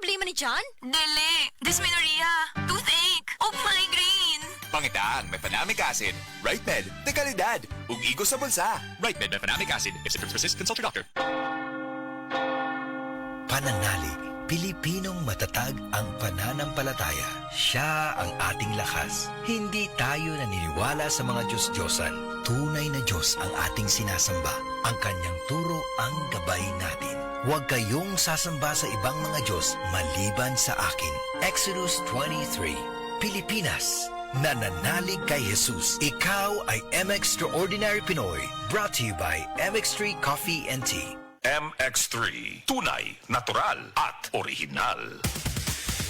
problema ni John? Dili, dysmenorrhea, toothache, o migraine. Pangitang mefenamic acid, RightMed, de kalidad, ug igos sa bulsa. RightMed mefenamic acid. If symptoms persist, consult your doctor. Pananalig, Pilipinong matatag ang pananampalataya. Siya ang ating lakas. Hindi tayo naniniwala sa mga Diyos-Diyosan. Tunay na Diyos ang ating sinasamba. Ang kanyang turo ang gabay natin. Huwag kayong sasamba sa ibang mga Diyos maliban sa akin. Exodus 23, Pilipinas. Nananalig kay Jesus. Ikaw ay MX-Extraordinary Pinoy. Brought to you by MX3 Coffee and Tea. MX3. Tunay, natural, at original.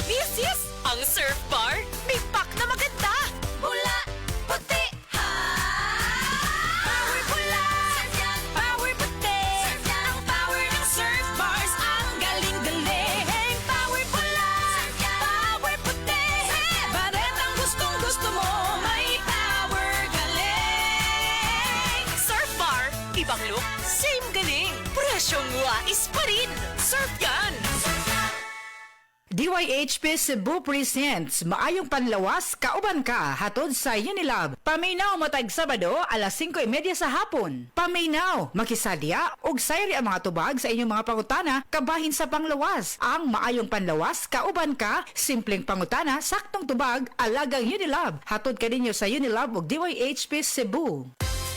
Yes! Ang Surf Bar, may pack na maganda. Pula, puti, ha! Power pula, power puti. Ang power ng Surf Bars, ang galing-galing. Power pula, power puti. Baret ang gustong-gusto mo, may power galing. Surf Bar, ibang look, same galing. Presyong wais pa rin. Surf yan! DYHP Cebu presents Maayong Panlawas, Kauban Ka, hatod sa Unilab. Paminaw matag Sabado, alas 5:30 sa hapon. Paminaw, makisadya, ug sayri ang mga tubag sa inyong mga pangutana, kabahin sa panglawas. Ang Maayong Panlawas, Kauban Ka, simpleng pangutana, saktong tubag, alagang Unilab. Hatod ka ninyo sa Unilab ug DYHP Cebu.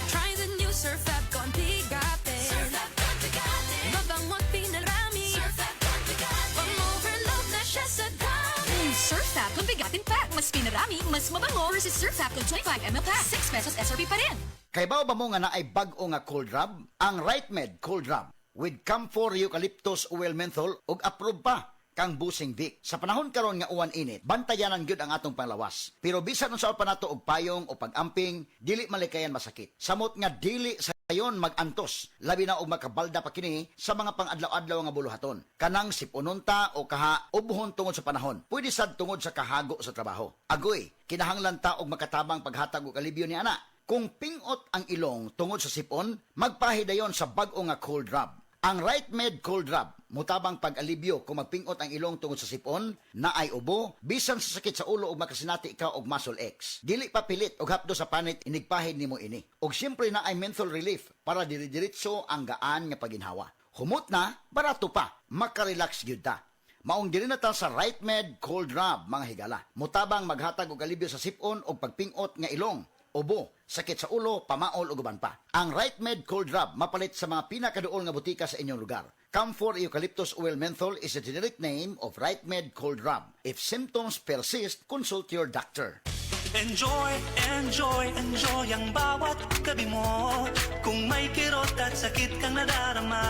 Try the new Surf app, konti gate. Surf app, konti gate. Mabangot pinarami. Surf app, konti gate. Pang-overload na siya sa dami. Surf app, kung bigatin pack. Mas pinarami, mas mabango versus Surf app kung 25 ml pack. 6 pesos SRP pa rin. Kay bao ba mo nga na ay bag-o nga cold rub? Ang RightMed Cold Rub with Camphor Eucalyptus Oil Menthol ug approved pa kang Busing Vic. Sa panahon karon nga uwan init, bantayanan gyud ang atong panglawas. Pero bisan unsa pa nato og payong o pag-amping, dili malikayan masakit. Samot nga dili sayon mag-antos, labi na og makabalda pa kini sa mga pang-adlaw-adlaw nga buluhaton. Kanang sipununta o kaha ubuhon tungod sa panahon. Pwede sad tungod sa kahago sa trabaho. Agoy, kinahanglan ta og makatabang paghatag og alibyo ni ana. Kung pingot ang ilong tungod sa sipon, magpahidayon sa bag-o nga cold rub. Ang RightMed Cold Rub, mutabang pag-alibyo kung magpingot ang ilong tungod sa sipon, na ay ubo, bisan sa sakit sa ulo o makasinati ikaw og muscle X. Dili pa pilit og hapdo sa panit inigpahid nimo ini. Og siyempre na ay menthol relief para diri-diretso ang gaan nga paginhawa. Humot na, barato pa, makarelax gyud ta. Maong diri na ta sa RightMed Cold Rub, mga higala. Mutabang maghatag og alibyo sa sipon o pagpingot nga ilong, ubo, sakit sa ulo, pamaol ug uban pa. Ang RightMed Cold Rub mapalit sa mga pinakaduol nga butika sa inyong lugar. Camphor Eucalyptus Oil Menthol is a generic name of RightMed Cold Rub. If symptoms persist, consult your doctor. Enjoy, enjoy, enjoy ang bawat gabi mo. Kung may kirot at sakit kang nadarama,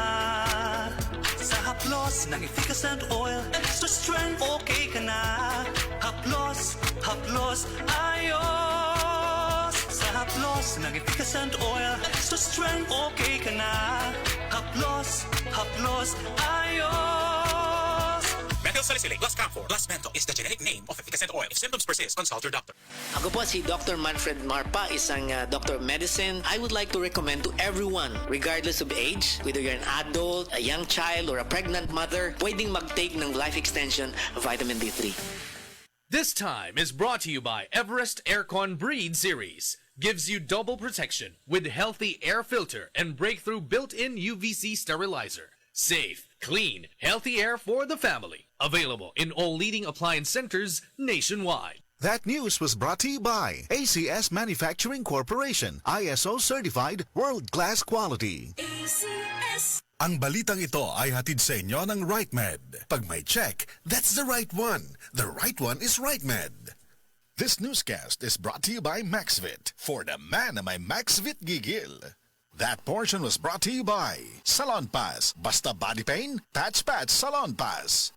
sa haplos ng efficacent oil, extra strength, okay ka na. Haplos, haplos, ayos. Sa haplos ng efficacent oil, extra strength, okay ka na. Haplos, haplos, ayos. Methyl salicylate plus camphor plus menthol is the generic name of efficacent oil. If symptoms persist, consult your doctor. Ako po si Dr. Manfred Marpa, isang doctor of medicine. I would like to recommend to everyone, regardless of age, whether you're an adult, a young child, or a pregnant mother, pwedeng mag-take ng life extension vitamin D3. This time is brought to you by Everest Aircon Breed Series. Gives you double protection with healthy air filter and breakthrough built-in UVC sterilizer. Safe, clean, healthy air for the family. Available in all leading appliance centers nationwide. That news was brought to you by ACS Manufacturing Corporation, ISO certified world-class quality. ACS. Ang balitang ito ay hatid sa inyo ng RightMed. Pag may check, that's the right one. The right one is RightMed. This newscast is brought to you by MaxVit. For the man na may MaxVit gigil. That portion was brought to you by Salon Pass. Basta body pain, Patch Salon Pass.